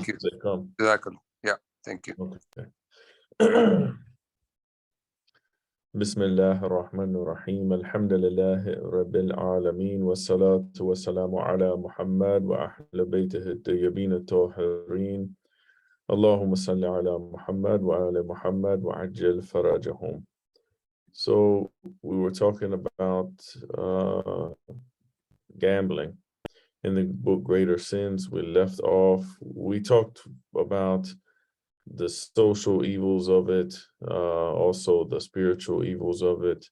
Thank you. questions that come. Jazakallah. Yeah, thank you. Okay. بسم الله الرحمن الرحيم الحمد لله رب العالمين والصلاة والسلام على محمد وأهل بيته الطيبين الطاهرين اللهم صل على محمد وآل محمد وعجل فرجهم. So we were talking about gambling in the book Greater Sins. We left off, we talked about the social evils of it, also the spiritual evils of it,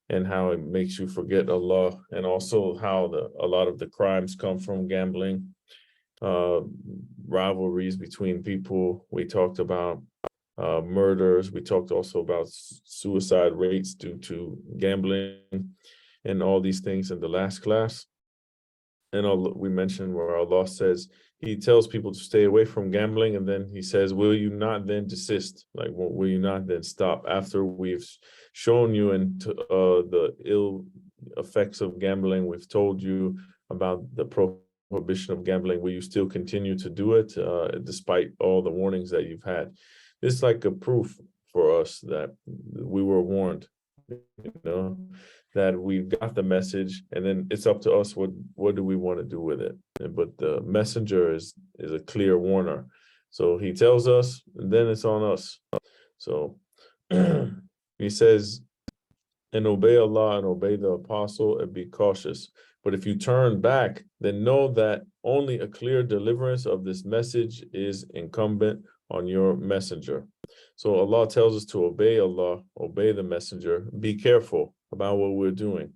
and how it makes you forget Allah, and also how a lot of the crimes come from gambling, rivalries between people. We talked about murders. We talked also about suicide rates due to gambling and all these things in the last class. And we mentioned where Allah says, he tells people to stay away from gambling, and then he says, will you not then desist? Like, will you not then stop after we've shown you into the ill effects of gambling? We've told you about the prohibition of gambling. Will you still continue to do it despite all the warnings that you've had? It's like a proof for us that we were warned, that we've got the message, and then it's up to us what do we want to do with it. But the messenger is a clear warner, so he tells us, and then it's on us. So he says, and obey Allah and obey the apostle and be cautious. But if you turn back, then know that only a clear deliverance of this message is incumbent on your messenger. So Allah tells us to obey Allah, obey the messenger, be careful about what we're doing.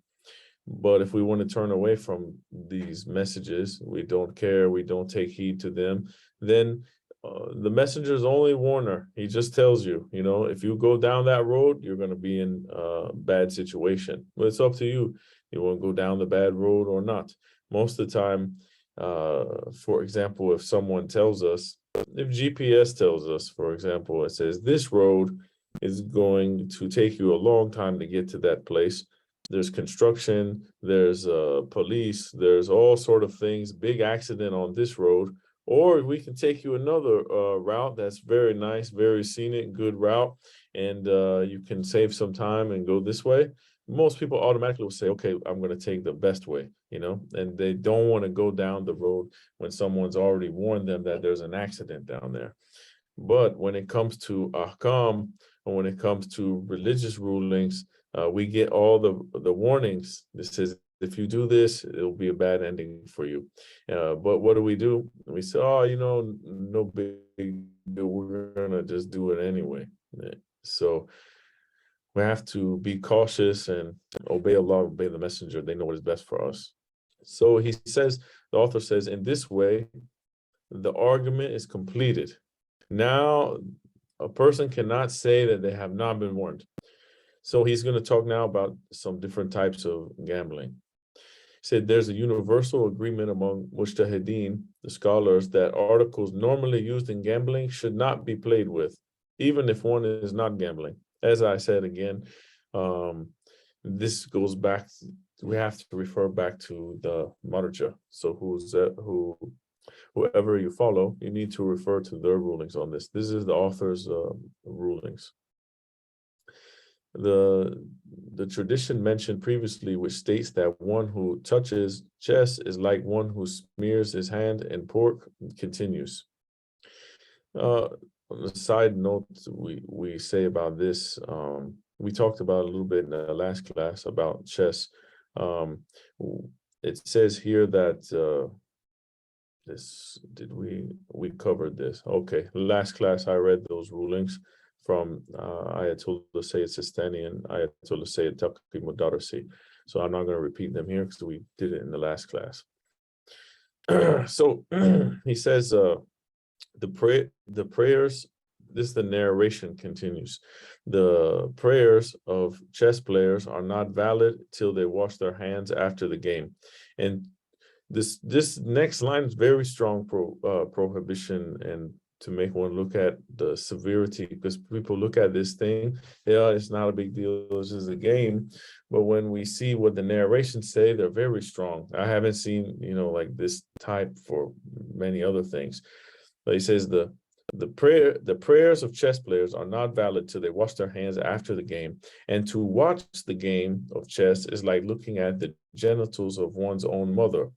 But if we want to turn away from these messages, we don't care, we don't take heed to them, then the messenger is only warner. He just tells you, if you go down that road, you're going to be in a bad situation. But it's up to you. You want to go down the bad road or not. Most of the time, for example, if someone tells us, if GPS tells us, for example, it says this road is going to take you a long time to get to that place. There's construction, there's police, there's all sort of things, big accident on this road. Or we can take you another route that's very nice, very scenic, good route, and you can save some time and go this way. Most people automatically will say, okay, I'm going to take the best way, and they don't want to go down the road when someone's already warned them that there's an accident down there. But when it comes to ahkam, or when it comes to religious rulings, we get all the warnings. This says, if you do this, it'll be a bad ending for you. But what do? We say, no big deal. We're going to just do it anyway. So we have to be cautious and obey Allah, obey the messenger. They know what is best for us. So he says, the author says, in this way, the argument is completed. Now, a person cannot say that they have not been warned. So he's going to talk now about some different types of gambling. He said there's a universal agreement among mujtahideen, the scholars, that articles normally used in gambling should not be played with, even if one is not gambling. As I said again, this goes back, we have to refer back to the marja. So whoever you follow, you need to refer to their rulings on this. This is the author's rulings. The tradition mentioned previously, which states that one who touches chess is like one who smears his hand in pork, continues. On a side note, we say about this, we talked about a little bit in the last class about chess. It says here that we covered this. Okay, last class I read those rulings from Ayatollah Sayyid Sistani and Ayatollah Sayyid Taqi Mudarrisi. So I'm not going to repeat them here because we did it in the last class. So he says the prayers, this the narration continues. The prayers of chess players are not valid till they wash their hands after the game. And this next line is very strong prohibition, and to make one look at the severity, because people look at this thing, it's not a big deal, this is a game. But when we see what the narrations say, they're very strong. I haven't seen, like this type for many other things. But he says the prayers of chess players are not valid till they wash their hands after the game. And to watch the game of chess is like looking at the genitals of one's own mother.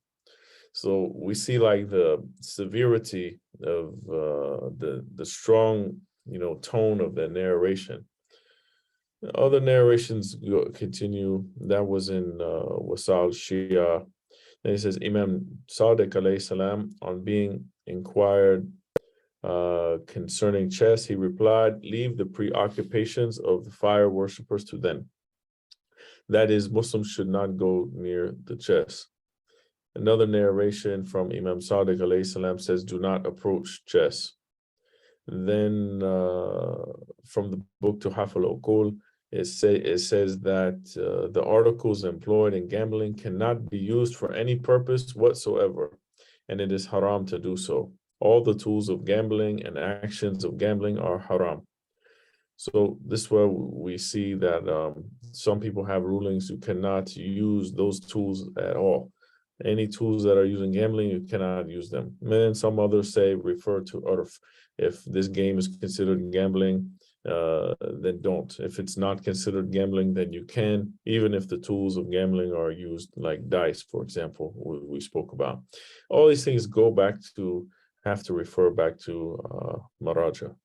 So we see like the severity of the strong, tone of the narration. Other narrations continue. That was in Wasal Shia. And he says, Imam Sadiq alayhi salam, on being inquired concerning chess, he replied, leave the preoccupations of the fire worshippers to them. That is, Muslims should not go near the chess. Another narration from Imam Sadiq alayhi salam says, do not approach chess. Then from the book Tuhaf al-Uqul, it says that the articles employed in gambling cannot be used for any purpose whatsoever, and it is haram to do so. All the tools of gambling and actions of gambling are haram. So this is where we see that some people have rulings you cannot use those tools at all. Any tools that are used in gambling, you cannot use them. And then some others say refer to urf. If this game is considered gambling, then don't. If it's not considered gambling, then you can, even if the tools of gambling are used like dice, for example, we spoke about. All these things have to refer back to Maraja.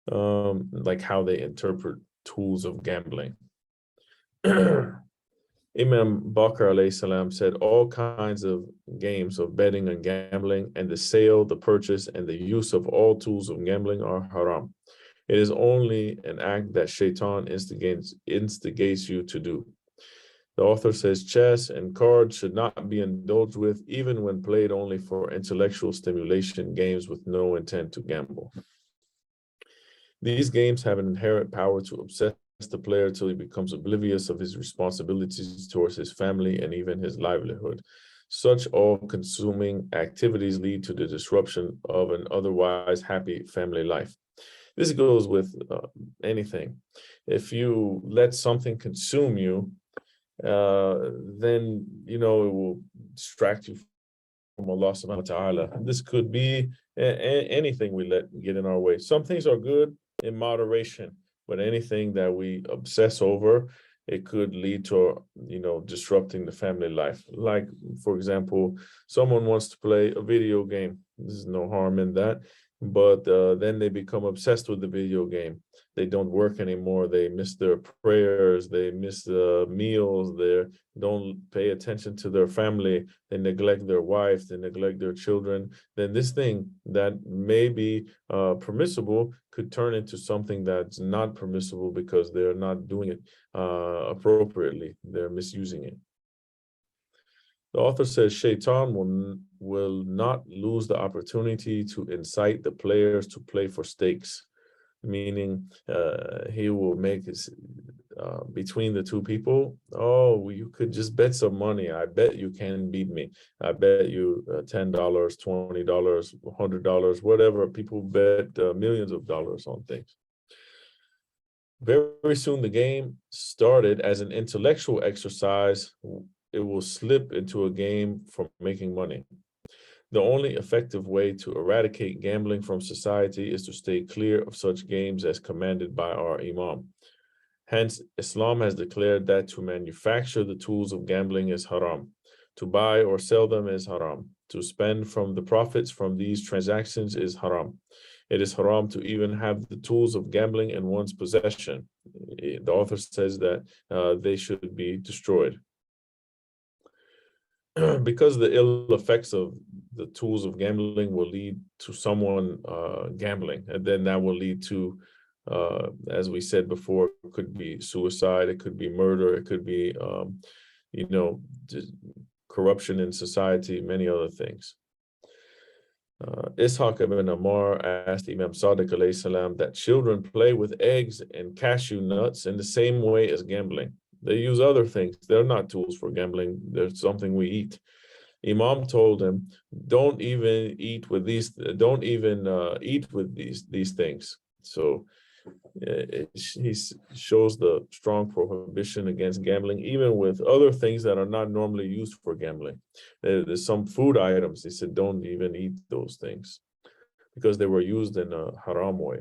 Like how they interpret tools of gambling. Imam Bakr alayhi salam said all kinds of games of betting and gambling and the sale, the purchase, and the use of all tools of gambling are haram. It is only an act that shaitan instigates you to do. The author says chess and cards should not be indulged with, even when played only for intellectual stimulation, games with no intent to gamble. These games have an inherent power to obsess the player till he becomes oblivious of his responsibilities towards his family and even his livelihood. Such all-consuming activities lead to the disruption of an otherwise happy family life. This goes with anything. If you let something consume you, then it will distract you from Allah subhanahu wa ta'ala. This could be anything we let get in our way. Some things are good in moderation, but anything that we obsess over, it could lead to, disrupting the family life. Like, for example, someone wants to play a video game. There's no harm in that. But then they become obsessed with the video game. They don't work anymore. They miss their prayers. They miss the meals. They don't pay attention to their family. They neglect their wife. They neglect their children. Then this thing that may be permissible could turn into something that's not permissible because they're not doing it appropriately. They're misusing it. The author says Shaitan will not lose the opportunity to incite the players to play for stakes, meaning he will make his, between the two people, you could just bet some money. I bet you can beat me. I bet you $10, $20, $100, whatever. People bet millions of dollars on things. Very soon the game started as an intellectual exercise. It will slip into a game for making money. The only effective way to eradicate gambling from society is to stay clear of such games as commanded by our Imam. Hence, Islam has declared that to manufacture the tools of gambling is haram. To buy or sell them is haram. To spend from the profits from these transactions is haram. It is haram to even have the tools of gambling in one's possession. The author says that they should be destroyed. Because the ill effects of the tools of gambling will lead to someone gambling, and then that will lead to, as we said before, it could be suicide, it could be murder, it could be, corruption in society, many other things. Ishaq ibn Ammar asked Imam Sadiq alayhi salam that children play with eggs and cashew nuts in the same way as gambling. They use other things. They're not tools for gambling. They're something we eat. Imam told him, don't even eat with these. Don't even eat with these things. So He shows the strong prohibition against gambling, even with other things that are not normally used for gambling. There's some food items, he said, don't even eat those things because they were used in a haram way.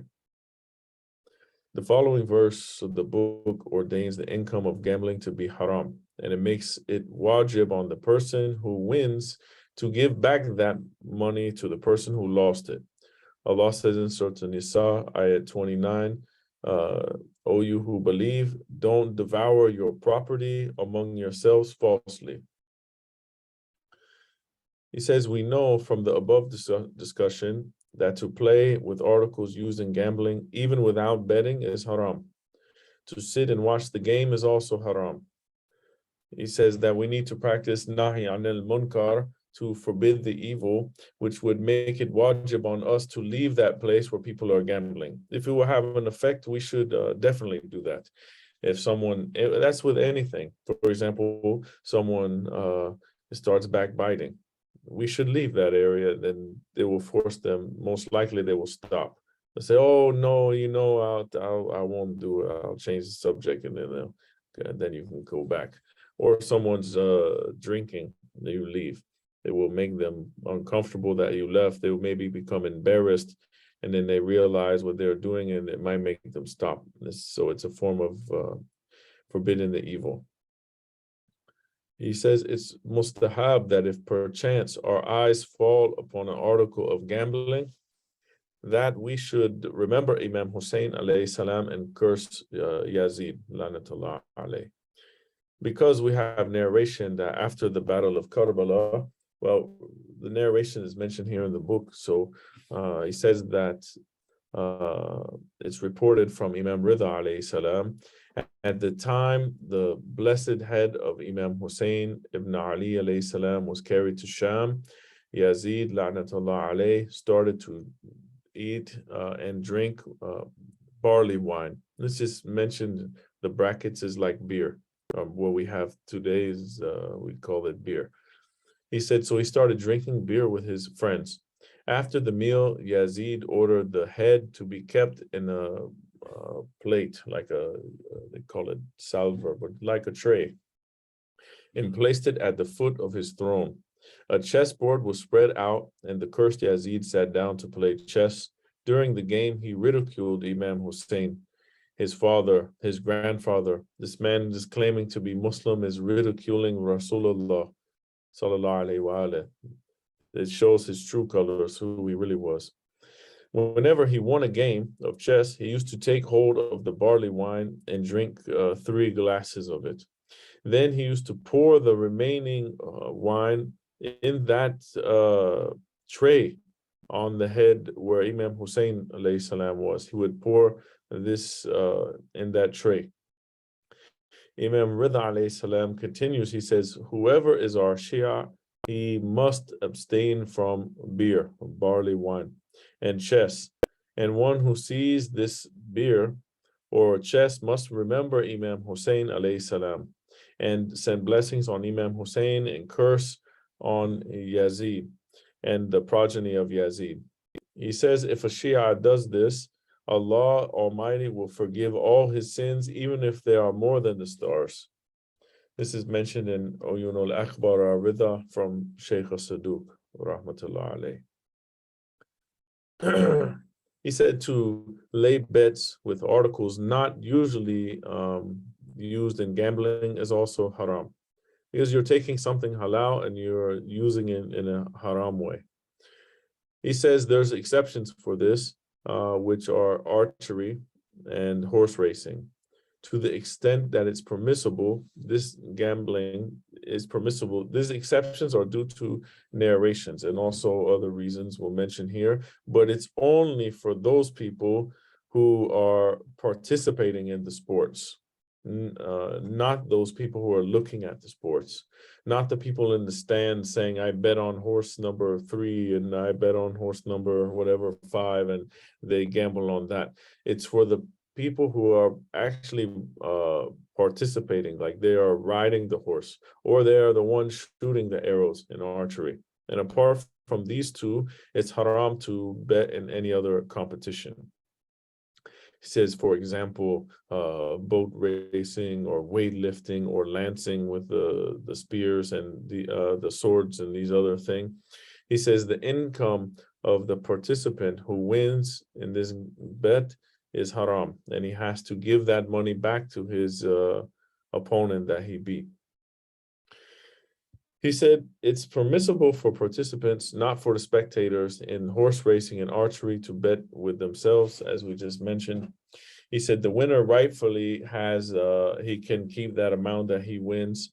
The following verse of the book ordains the income of gambling to be haram, and it makes it wajib on the person who wins to give back that money to the person who lost it. Allah says in Surah An-Nisa, ayat 29, O you who believe, don't devour your property among yourselves falsely. He says, we know from the above discussion that to play with articles used in gambling, even without betting, is haram. To sit and watch the game is also haram. He says that we need to practice nahi anil munkar, to forbid the evil, which would make it wajib on us to leave that place where people are gambling. If it will have an effect, we should definitely do that. If someone, that's with anything. For example, someone starts backbiting, we should leave that area, then they will force them, most likely they will stop. They say, oh no, I won't do it, I'll change the subject, and then you can go back. Or someone's drinking, you leave. It will make them uncomfortable that you left. They will maybe become embarrassed, and then they realize what they're doing, and it might make them stop. So it's a form of forbidding the evil. He says it's mustahab that if perchance our eyes fall upon an article of gambling, that we should remember Imam Hussein alayhi salam and curse Yazid lanatullah alayh. Because we have narration that after the battle of Karbala, well, the narration is mentioned here in the book. So he says that it's reported from Imam Rida alayhi salam. At the time, the blessed head of Imam Hussein ibn Ali alayhi salam was carried to Sham. Yazid la'natullah alayh started to eat and drink barley wine. Let's just mention the brackets is like beer. What we have today is we call it beer. He said, so he started drinking beer with his friends. After the meal, Yazid ordered the head to be kept in a plate, like they call it salver, but like a tray, and placed it at the foot of his throne. A chessboard was spread out, and the cursed Yazid sat down to play chess. During the game, he ridiculed Imam Hussein, his father, his grandfather. This man is claiming to be Muslim is ridiculing Rasulullah sallallahu alaihi wasallam. It shows his true colors, who he really was. Whenever he won a game of chess, he used to take hold of the barley wine and drink 3 glasses of it. Then he used to pour the remaining wine in that tray on the head where Imam Hussein alayhi salam was. He would pour this in that tray. Imam Rida alayhi salam continues, he says, whoever is our Shia, he must abstain from beer, barley wine, and chess. And one who sees this beer or chess must remember Imam Hussein alayhi salam and send blessings on Imam Hussein and curse on Yazid and the progeny of Yazid. He says, if a Shia does this, Allah Almighty will forgive all his sins, even if they are more than the stars. This is mentioned in Uyun al-Akhbar al-Rida from Sheikh al-Saduq, rahmatullah alayh. He said to lay bets with articles not usually used in gambling is also haram, because you're taking something halal and you're using it in a haram way. He says there's exceptions for this, which are archery and horse racing. To the extent that it's permissible, this gambling is permissible. These exceptions are due to narrations and also other reasons we'll mention here, but it's only for those people who are participating in the sports, not those people who are looking at the sports, not the people in the stand saying, I bet on horse number 3 and I bet on horse number whatever 5, and they gamble on that. It's for the people who are actually participating, like they are riding the horse, or they are the ones shooting the arrows in archery. And apart from these two, it's haram to bet in any other competition. He says, for example, boat racing or weightlifting or lancing with the spears and the swords and these other things. He says the income of the participant who wins in this bet is haram, and he has to give that money back to his opponent that he beat. He said it's permissible for participants, not for the spectators, in horse racing and archery to bet with themselves, as we just mentioned. He said the winner rightfully has, he can keep that amount that he wins.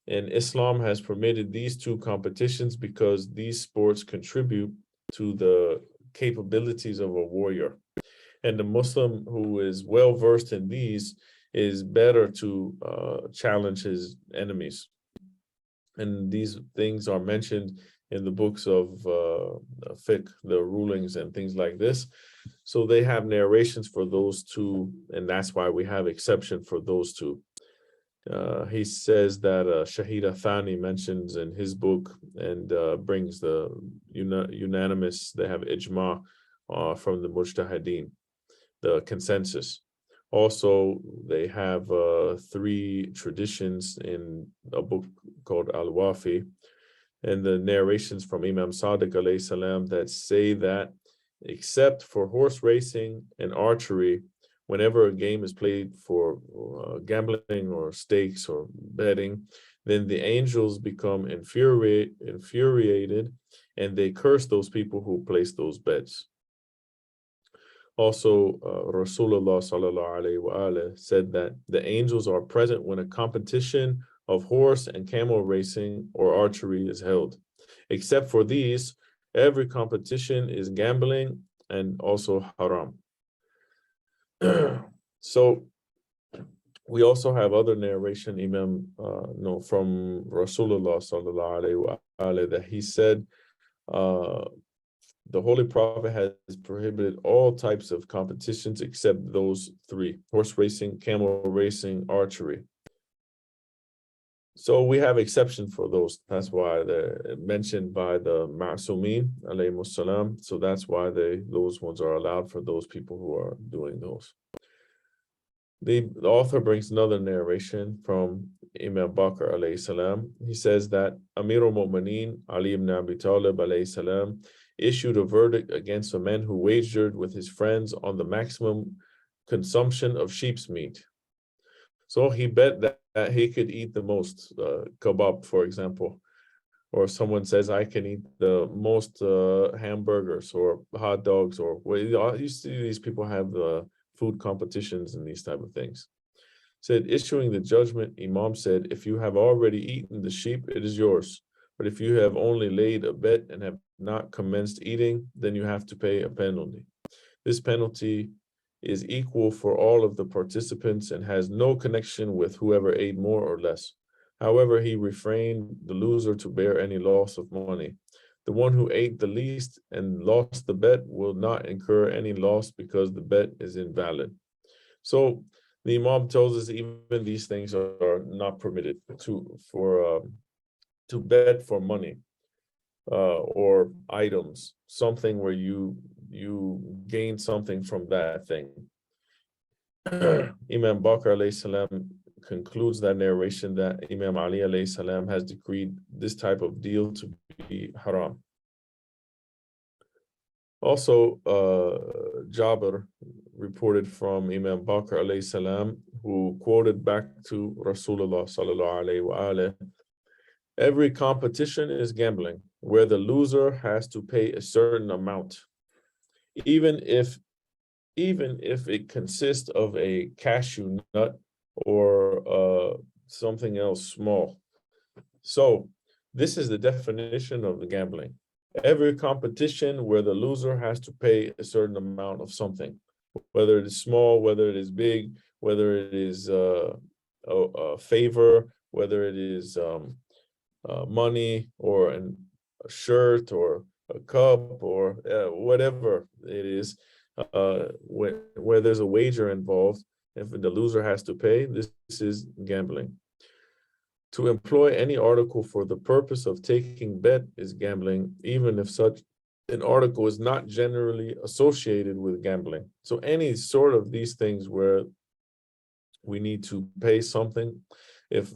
And Islam has permitted these two competitions because these sports contribute to the capabilities of a warrior. And the Muslim who is well versed in these is better to challenge his enemies. And these things are mentioned in the books of fiqh, the rulings and things like this. So they have narrations for those two, and that's why we have exception for those two. He says that Shahida Thani mentions in his book and brings the unanimous, they have ijma from the mujtahideen, the consensus. Also, they have three traditions in a book called Al-Wafi, and the narrations from Imam Sadiq alayhi salam that say that except for horse racing and archery, whenever a game is played for gambling or stakes or betting, then the angels become infuriated and they curse those people who place those bets. Also, Rasulullah sallallahu alaihi wasallam said that the angels are present when a competition of horse and camel racing or archery is held. Except for these, every competition is gambling and also haram. So we also have other narration, from Rasulullah sallallahu alaihi wasallam that he said, the Holy Prophet has prohibited all types of competitions except those three: horse racing, camel racing, archery. So we have exception for those. That's why they're mentioned by the Ma'sumin alayhimus salam. So that's why those ones are allowed for those people who are doing those. The author brings another narration from Imam Bakr alayhi salam. He says that Amir al-Mu'mineen Ali ibn Abi Talib alayhi salam issued a verdict against a man who wagered with his friends on the maximum consumption of sheep's meat. So he bet that he could eat the most kebab, for example, or someone says I can eat the most hamburgers or hot dogs, or you see these people have the food competitions and these type of things. Said, issuing the judgment, Imam said, if you have already eaten the sheep, it is yours. But if you have only laid a bet and have not commenced eating, then you have to pay a penalty. This penalty is equal for all of the participants and has no connection with whoever ate more or less. However, he refrained the loser to bear any loss of money. The one who ate the least and lost the bet will not incur any loss because the bet is invalid. So the Imam tells us even these things are not permitted to bet for money or items, something where you gain something from that thing. Imam Bakr alayhi salam concludes that narration that Imam Ali alayhi salam has decreed this type of deal to be haram. Also, Jabir reported from Imam Bakr alayhi salam, who quoted back to Rasulullah sallallahu alayhi wa alayhi, every competition is gambling, where the loser has to pay a certain amount, even if it consists of a cashew nut or something else small. So this is the definition of the gambling. Every competition where the loser has to pay a certain amount of something, whether it is small, whether it is big, whether it is a favor, whether it is money or a shirt or a cup or whatever it is, where there's a wager involved, if the loser has to pay, this is gambling. To employ any article for the purpose of taking bet is gambling, even if such an article is not generally associated with gambling. So any sort of these things where we need to pay something, if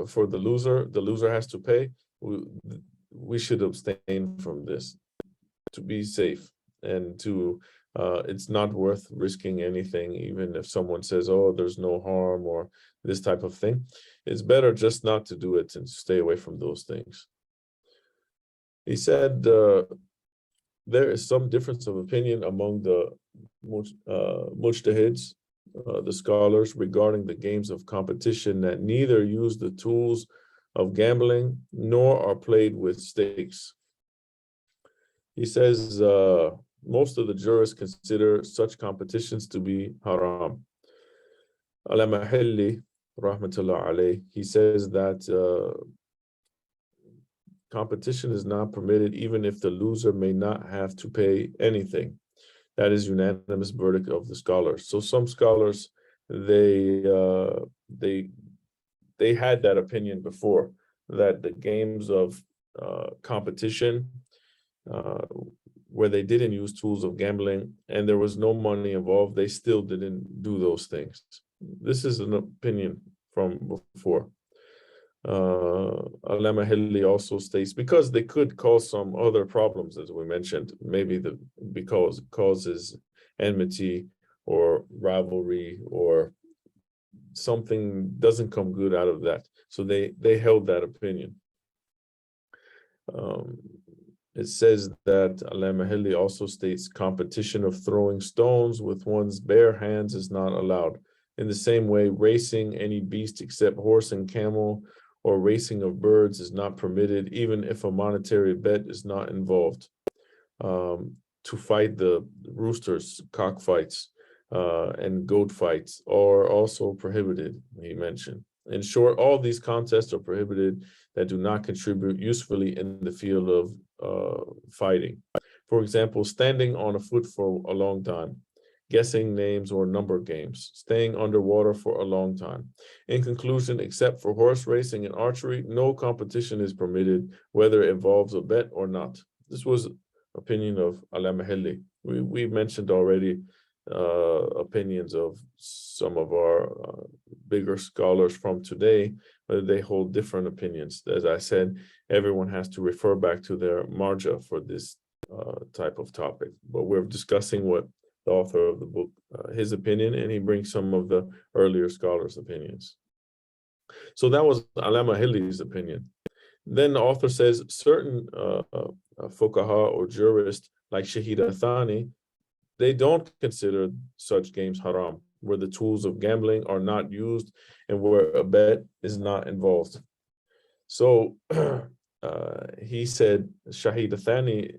for the loser has to pay, we should abstain from this to be safe and to it's not worth risking anything, even if someone says, oh, there's no harm or this type of thing. It's better just not to do it and stay away from those things. He said there is some difference of opinion among the mujtahids, the scholars, regarding the games of competition that neither use the tools of gambling nor are played with stakes. He says most of the jurists consider such competitions to be haram. Al-Mahalli, rahmatullah alayh, he says that competition is not permitted even if the loser may not have to pay anything. That is unanimous verdict of the scholars. So some scholars, they had that opinion before, that the games of competition where they didn't use tools of gambling and there was no money involved, they still didn't do those things. This is an opinion from before. Al-Mahalli also states because they could cause some other problems, as we mentioned, maybe because it causes enmity or rivalry or something doesn't come good out of that. So they held that opinion. It says that Al-Mahalli also states competition of throwing stones with one's bare hands is not allowed. In the same way, racing any beast except horse and camel or racing of birds is not permitted, even if a monetary bet is not involved. To fight the roosters, cockfights, and goat fights are also prohibited, he mentioned. In short, all these contests are prohibited that do not contribute usefully in the field of fighting. For example, standing on a foot for a long time, guessing names or number games, staying underwater for a long time. In conclusion, except for horse racing and archery, no competition is permitted, whether it involves a bet or not. This was opinion of Al-Mahalli. We mentioned already opinions of some of our bigger scholars from today, but they hold different opinions. As I said, everyone has to refer back to their marja for this type of topic. But we're discussing what the author of the book, his opinion, and he brings some of the earlier scholars' opinions. So that was Al-Mahalli's opinion. Then the author says certain fuqaha or jurists like Shahid Thani, they don't consider such games haram, where the tools of gambling are not used and where a bet is not involved. So he said Shahid Thani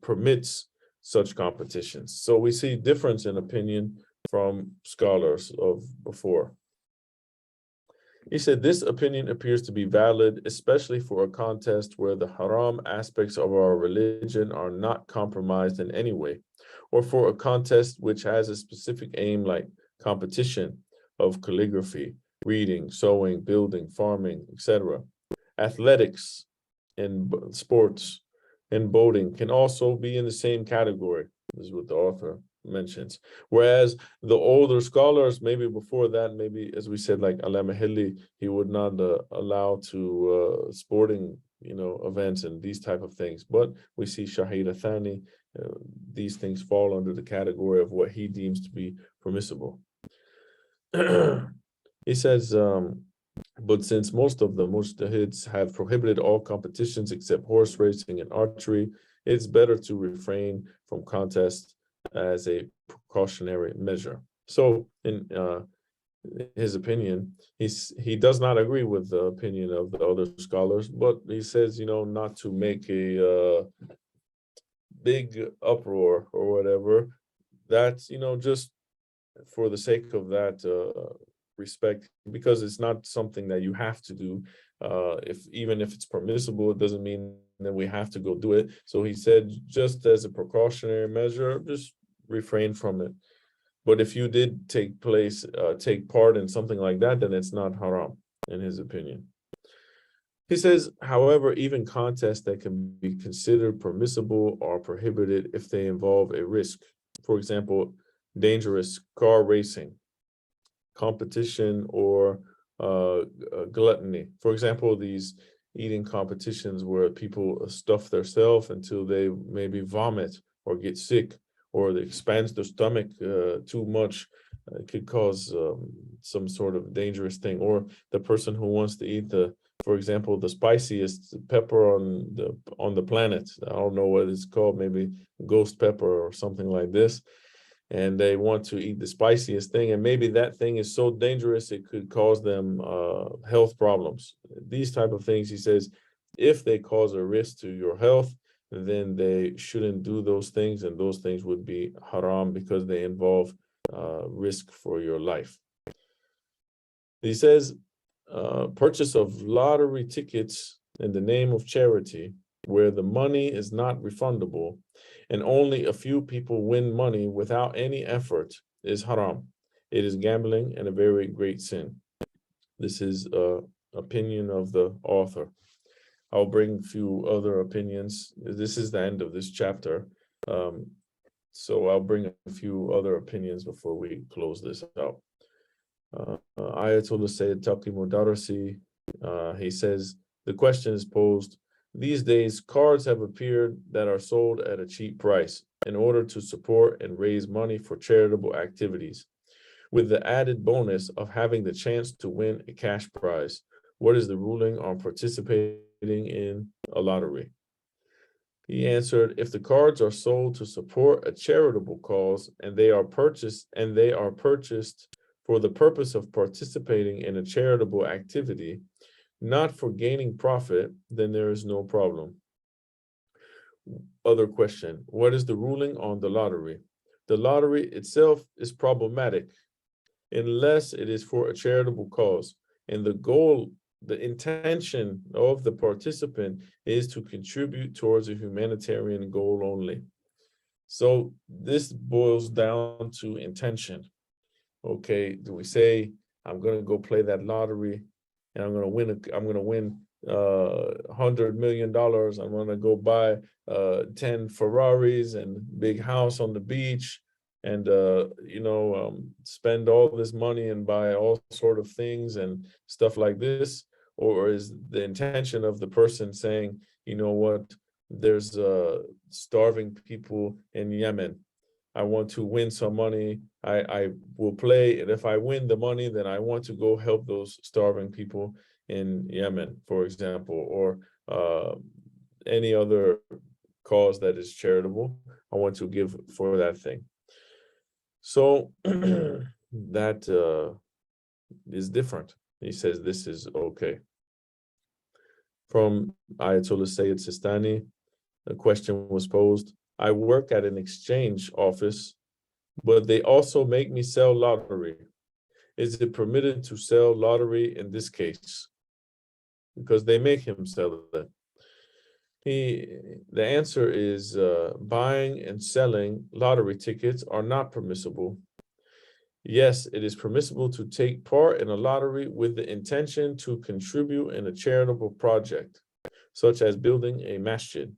permits such competitions. So we see difference in opinion from scholars of before. He said this opinion appears to be valid, especially for a contest where the haram aspects of our religion are not compromised in any way, or for a contest which has a specific aim like competition of calligraphy, reading, sewing, building, farming, etc. Athletics and sports and boating can also be in the same category. This is what the author mentions. Whereas the older scholars, maybe before that, maybe as we said, like Al-Mahalli, he would not allow to sporting, events and these type of things. But we see Shahid Thani, these things fall under the category of what he deems to be permissible. He says, but since most of the mujtahids have prohibited all competitions except horse racing and archery, it's better to refrain from contests as a precautionary measure. So in his opinion, he does not agree with the opinion of the other scholars, but he says, not to make a big uproar or whatever. That's, just for the sake of that respect, because it's not something that you have to do. Even if it's permissible, it doesn't mean that we have to go do it. So he said, just as a precautionary measure, just refrain from it. But if you did take part in something like that, then it's not haram, in his opinion. He says, however, even contests that can be considered permissible are prohibited if they involve a risk. For example, dangerous car racing, competition, or gluttony. For example, these eating competitions where people stuff themselves until they maybe vomit or get sick, or they expand their stomach too much. It could cause some sort of dangerous thing. Or the person who wants to eat for example, the spiciest pepper on the planet. I don't know what it's called, maybe ghost pepper or something like this. And they want to eat the spiciest thing, and maybe that thing is so dangerous it could cause them health problems. These type of things, he says, if they cause a risk to your health, then they shouldn't do those things, and those things would be haram because they involve risk for your life. He says, purchase of lottery tickets in the name of charity, where the money is not refundable and only a few people win money without any effort, is haram. It is gambling and a very great sin. This is opinion of the author. I'll bring a few other opinions. This is the end of this chapter. So I'll bring a few other opinions before we close this out. Ayatollah Sayyid Taqi Mudarrisi, he says, the question is posed, these days cards have appeared that are sold at a cheap price in order to support and raise money for charitable activities, with the added bonus of having the chance to win a cash prize. What is the ruling on participating in a lottery? He answered, if the cards are sold to support a charitable cause and they are purchased for the purpose of participating in a charitable activity, not for gaining profit, then there is no problem. Other question, what is the ruling on the lottery? The lottery itself is problematic unless it is for a charitable cause, and the goal, the intention of the participant is to contribute towards a humanitarian goal only. So this boils down to intention. Okay, do we say, I'm going to go play that lottery and I'm going to win $100 million. I'm going to go buy 10 Ferraris and big house on the beach and spend all this money and buy all sort of things and stuff like this? Or is the intention of the person saying, you know what, there's starving people in Yemen. I want to win some money. I will play, and if I win the money, then I want to go help those starving people in Yemen, for example, or any other cause that is charitable. I want to give for that thing. So that is different. He says this is okay. From Ayatollah Sayyid Sistani, a question was posed. I work at an exchange office, but they also make me sell lottery. Is it permitted to sell lottery in this case? Because they make him sell it. The answer is buying and selling lottery tickets are not permissible. Yes, it is permissible to take part in a lottery with the intention to contribute in a charitable project, such as building a masjid,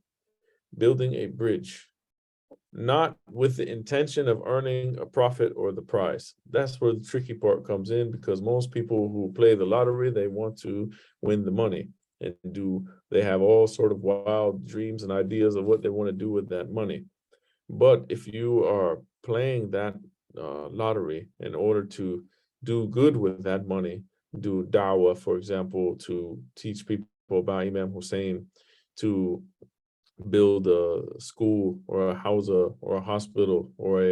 building a bridge, not with the intention of earning a profit or the prize. That's where the tricky part comes in, because most people who play the lottery, they want to win the money and they have all sort of wild dreams and ideas of what they want to do with that money. But if you are playing that lottery in order to do good with that money, do dawah, for example, to teach people about Imam Hussein, to build a school or a house or a hospital or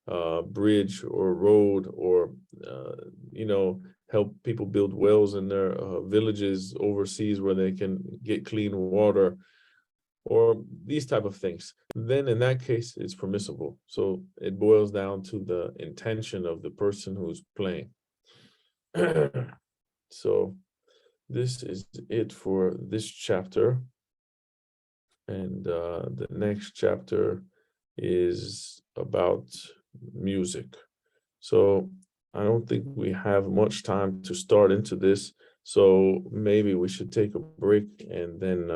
a bridge or road, or help people build wells in their villages overseas where they can get clean water, or these type of things, then in that case it's permissible. So it boils down to the intention of the person who's playing. So this is it for this chapter. And the next chapter is about music. So I don't think we have much time to start into this. So maybe we should take a break and then